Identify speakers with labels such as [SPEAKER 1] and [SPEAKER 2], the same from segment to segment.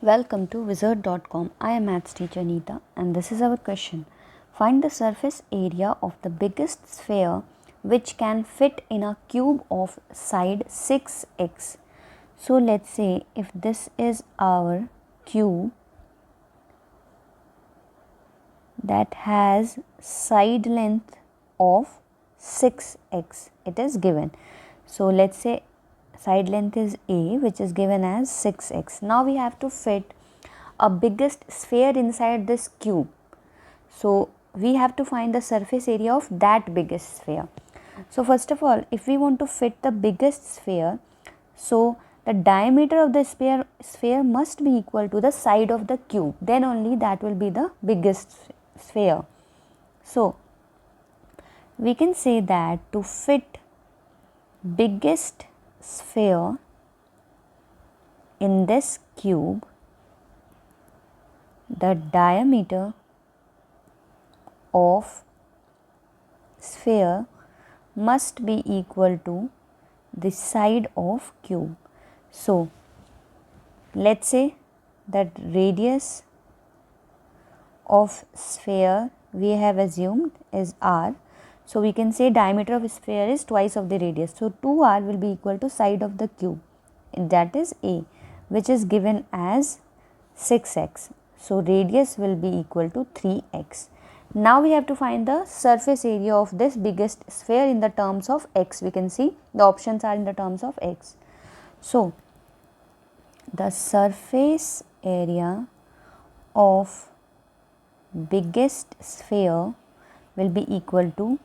[SPEAKER 1] Welcome to wizard.com. I am maths teacher Neeta and this is our question. Find the surface area of the biggest sphere which can fit in a cube of side 6x. So let's say if this is our cube that has side length of 6x, it is given. So let's say side length is A, which is given as 6x. Now we have to fit a biggest sphere inside this cube. So we have to find the surface area of that biggest sphere. So first of all, if we want to fit the biggest sphere, so the diameter of the sphere must be equal to the side of the cube. Then only that will be the biggest sphere. So we can say that to fit biggest sphere in this cube, the diameter of sphere must be equal to the side of cube. So let's say that radius of sphere we have assumed is r. So we can say diameter of sphere is twice of the radius. So 2r will be equal to side of the cube, that is A, which is given as 6x. So radius will be equal to 3x. Now we have to find the surface area of this biggest sphere in the terms of x. We can see the options are in the terms of x. So the surface area of biggest sphere will be equal to,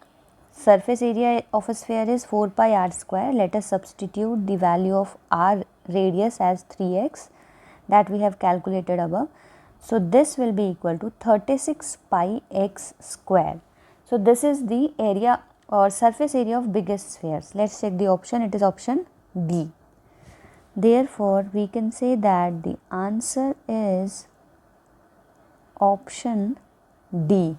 [SPEAKER 1] surface area of a sphere is 4 pi r square. Let us substitute the value of r radius as 3x that we have calculated above. So this will be equal to 36 pi x square. So this is the area or surface area of biggest spheres. Let's check the option. It is option D. Therefore we can say that the answer is option D.